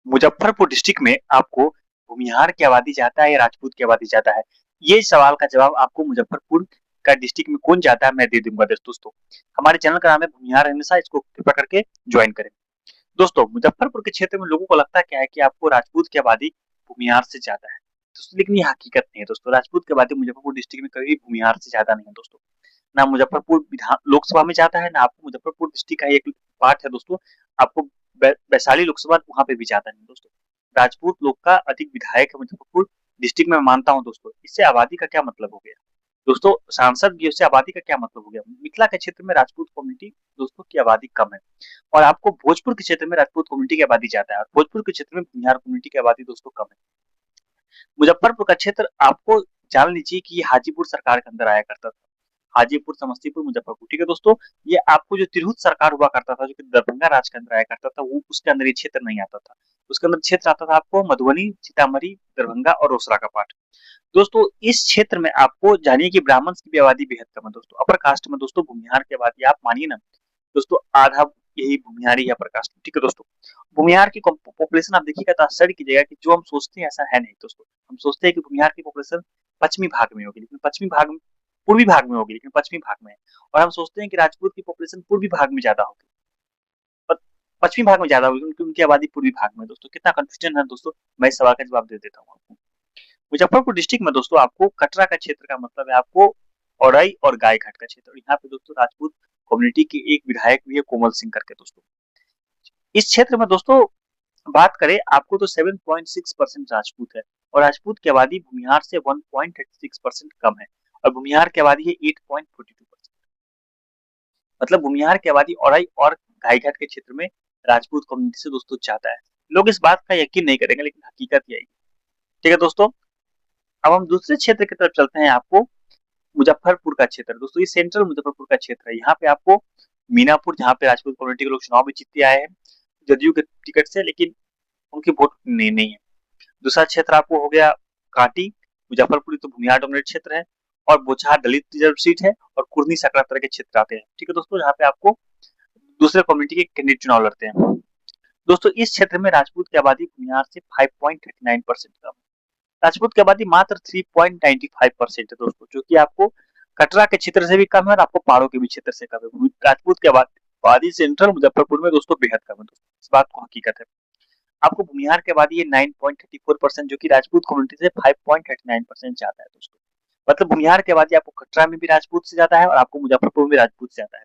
Muzaffarpur district में आपको भूमिहार की आबादी ज्यादा है या राजपूत की आबादी ज्यादा है? ये सवाल का जवाब आपको मुजफ्फरपुर का डिस्ट्रिक्ट में कौन ज्यादा है मैं दे दूंगा दोस्तों। हमारे चैनल का नाम है भूमिहार हमेशा, इसको कृपया करके ज्वाइन करें। दोस्तों, मुजफ्फरपुर के क्षेत्र में लोगों को लगता क्या है कि आपको राजपूत की आबादी भूमिहार से ज्यादा है दोस्तों, लेकिन ये हकीकत नहीं है दोस्तों। राजपूत की आबादी मुजफ्फरपुर डिस्ट्रिक्ट में कभी भूमिहार से ज्यादा नहीं है दोस्तों। ना मुजफ्फरपुर विधान लोकसभा में जाता है, ना आपको मुजफ्फरपुर डिस्ट्रिक्ट का एक पार्ट है दोस्तों, आपको वैशाली लोकसभा वहां पे भी जाता नहीं दोस्तों। राजपूत लोग का अधिक विधायक है मुजफ्फरपुर डिस्ट्रिक्ट में, मैं मानता हूँ दोस्तों। इससे आबादी का क्या मतलब हो गया दोस्तों? सांसद भी उससे आबादी का क्या मतलब हो गया? मिथिला के क्षेत्र में राजपूत कम्युनिटी दोस्तों की आबादी कम है, और आपको भोजपुर के क्षेत्र में राजपूत कम्युनिटी की आबादी ज्यादा है, और भोजपुर के क्षेत्र में बिहार कम्युनिटी की आबादी दोस्तों कम है। मुजफ्फरपुर का क्षेत्र आपको जान लीजिए कि ये हाजीपुर सरकार के अंदर आया करता था। हाजीपुर, समस्तीपुर, मुजफ्फरपुर, ठीक है दोस्तों। ये आपको जो तिरहुत सरकार हुआ करता था, जो कि दरभंगा राज के अंदर आया करता था, वो उसके अंदर ये क्षेत्र नहीं आता था। उसके अंदर क्षेत्र आता था आपको मधुबनी, सीतामढ़ी, दरभंगा और रोसड़ा का पार्ट। दोस्तों, इस क्षेत्र में आपको जानिए कि ब्राह्मण की भी आबादी बेहद कम है दोस्तों। अपर कास्ट में दोस्तों भूमिहार की आबादी आप मानिए ना दोस्तों, आधा यही भूमिहारी है अपर कास्ट, ठीक है दोस्तों। भूमिहार की पॉपुलेशन आप देखिएगा तो आश्चर्य कीजिएगा कि जो हम सोचते हैं ऐसा है नहीं दोस्तों। हम सोचते हैं कि भूमिहार की पॉपुलेशन पश्चिमी भाग में होगी, लेकिन पश्चिमी भाग में, पूर्वी भाग में होगी, लेकिन पश्चिमी भाग में है। और हम सोचते हैं कि राजपूत की पॉपुलेशन पूर्वी भाग में ज्यादा होगी, पर पश्चिमी भाग में ज्यादा होगी, क्योंकि उनकी आबादी पूर्वी भाग में। दोस्तों, कितना कंफ्यूजन है दोस्तों, मैं इस सवाल का जवाब दे देता हूँ आपको। मुजफ्फरपुर डिस्ट्रिक्ट में दोस्तों आपको कटरा का क्षेत्र का मतलब है आपको औरई और गायघाट का क्षेत्र। यहाँ पे दोस्तों राजपूत कम्युनिटी के एक विधायक भी है, कोमल सिंह करके दोस्तों। इस क्षेत्र में दोस्तों बात करें आपको तो 7.6% राजपूत है, और राजपूत की आबादी भूमिहार से 1.36% कम है, और भूमिहार की आबादी है 8.42%। मतलब भूमिहार की आबादी औरई और गायघाट के क्षेत्र में राजपूत कम्युनिटी से दोस्तों ज्यादा है। लोग इस बात का यकीन नहीं करेंगे, लेकिन हकीकत यही है, ठीक है दोस्तों। अब हम दूसरे क्षेत्र की तरफ चलते हैं। आपको मुजफ्फरपुर का क्षेत्र दोस्तों, ये सेंट्रल मुजफ्फरपुर का क्षेत्र है। यहाँ पे आपको मीनापुर, जहाँ पे राजपूत कम्युनिटी के लोग चुनाव में जीतते आए हैं जदयू के टिकट से, लेकिन उनकी वोट नहीं है। दूसरा क्षेत्र आपको हो गया कांटी, मुजफ्फरपुर तो भूमिहार डोमिनेट क्षेत्र है, और बोचहार दलित रिजर्व सीट है, और कुर्नी सकरा तरह के क्षेत्र आते हैं, ठीक है दोस्तों, जहाँ पे आपको दूसरे कम्युनिटी के कैंडिडेट चुनाव लड़ते हैं। दोस्तों, इस क्षेत्र में राजपूत की आबादी भूमिहार से 5.39% कम है। राजपूत की आबादी मात्र 3.95% है दोस्तों, जो कि आपको कटरा के क्षेत्र से भी कम है, और आपको पारो के भी क्षेत्र से कम है। राजपूत की आबादी सेंट्रल मुजफ्फरपुर में दोस्तों बेहद कम है दोस्तों, इस बात को हकीकत है। आपको भूमिहार के आबादी ये 9.34%, जो कि राजपूत कम्युनिटी से 5.39% ज्यादा है दोस्तों। मतलब भूमिहार के आबादी आपको कटरा में भी राजपूत से ज्यादा है, और आपको मुजफ्फरपुर में भी राजपूत से ज्यादा है।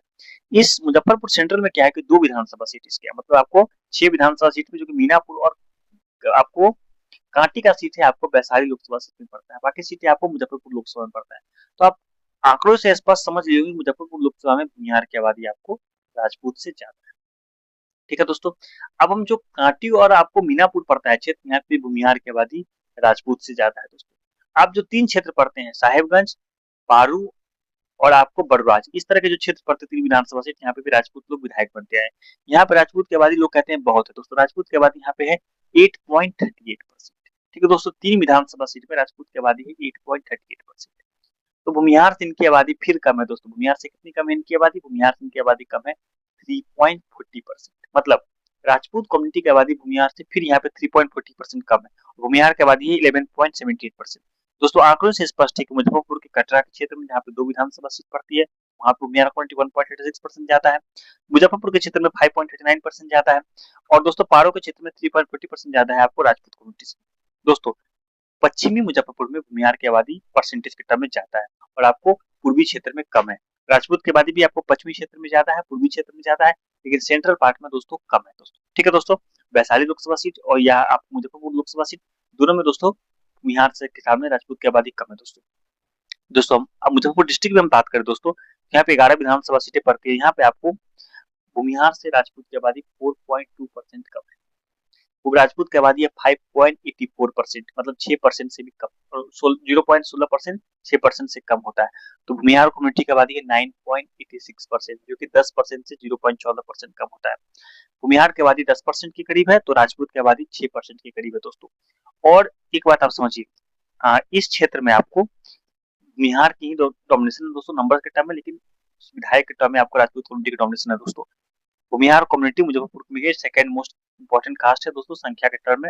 इस मुजफ्फरपुर सेंट्रल में क्या है कि 2 विधानसभा सीट इसके, मतलब आपको 6 विधानसभा सीट में, जो कि मीनापुर और आपको कांटी का सीट है आपको वैशाली लोकसभा सीट में पड़ता है, बाकी सीटें आपको मुजफ्फरपुर लोकसभा में पड़ता है। तो आप आंकड़ों से स्पष्ट समझ लीजिए मुजफ्फरपुर लोकसभा में भूमिहार की आबादी आपको राजपूत से ज्यादा है, ठीक है दोस्तों। अब हम जो कांटी और आपको मीनापुर पड़ता है क्षेत्र, यहाँ पे भूमिहार की आबादी राजपूत से ज्यादा है दोस्तों। आप जो 3 क्षेत्र पड़ते हैं, साहेबगंज, पारू और आपको बड़राज, इस तरह के जो क्षेत्र पड़ते हैं 3 विधानसभा सीट, यहाँ पे भी राजपूत लोग विधायक बनते हैं। यहाँ पे राजपूत की आबादी लोग कहते हैं बहुत है दोस्तों। राजपूत की आबादी यहाँ पे है 8.38%, ठीक है दोस्तों। 3 विधानसभा सीट में राजपूत की आबादी है 8.38%। तो भूमिहार से इनकी आबादी फिर कम है दोस्तों। भूमिहार से कितनी कम है इनकी आबादी? भूमिहार से इनकी आबादी कम है 3.40%। मतलब राजपूत कम्युनिटी की आबादी भूमिहार से फिर यहाँ पे 3.40% कम है। भूमिहार की आबादी है 11.78%। दोस्तों, आंकड़ों से स्पष्ट है कि मुजफ्फरपुर के कटरा के क्षेत्र में जहाँ पे 2 विधानसभा सीट पड़ती है, वहां पर भूमिहार कम्युनिटी 1.86% ज्यादा है। मुजफ्फरपुर के क्षेत्र में 5.89% ज्यादा है, और दोस्तों पारो के क्षेत्र में 3.40% ज्यादा है आपको राजपूत कम्युनिटी से। दोस्तों, पश्चिमी मुजफ्फरपुर में भूमिहार की आबादी परसेंटेज के टर्म में ज्यादा है, और आपको पूर्वी क्षेत्र में कम है। राजपूत की आबादी भी आपको पश्चिमी क्षेत्र में ज्यादा है, पूर्वी क्षेत्र में ज्यादा है, लेकिन सेंट्रल पार्ट में दोस्तों कम है दोस्तों, ठीक है दोस्तों। वैशाली लोकसभा सीट और या आप मुजफ्फरपुर लोकसभा सीट, दोनों में दोस्तों भूमिहार से के सामने राजपूत की आबादी कम है दोस्तों। दोस्तों, अब मुजफ्फरपुर डिस्ट्रिक्ट में हम बात करें दोस्तों, यहाँ पे 11 विधानसभा सीटें पड़ती है। यहाँ पे आपको भूमिहार से राजपूत की आबादी 4.2% कम है। राजपूत की आबादी है 5.84%, मतलब 6% से भी कम, और 0.16% 6% से कम होता है। तो भूमिहार कम्युनिटी की आबादी है 9.86%, जो कि 10% से 0.14% कम होता है। भूमिहार की आबादी 10% के करीब है, तो राजपूत की आबादी 6% के करीब है दोस्तों। और एक बात आप समझिए, इस क्षेत्र में आपको भूमिहार की डोमिनेशन दोस्तों नंबर के टर्म में, लेकिन विधायक के टर्म में आपको राजपूत कम्युनिटी की डोमिनेशन है दोस्तों। भूमिहार कम्युनिटी मुजफ्फरपुर में सेकंड मोस्ट इंपॉर्टेंट कास्ट है दोस्तों, संख्या के टर्म में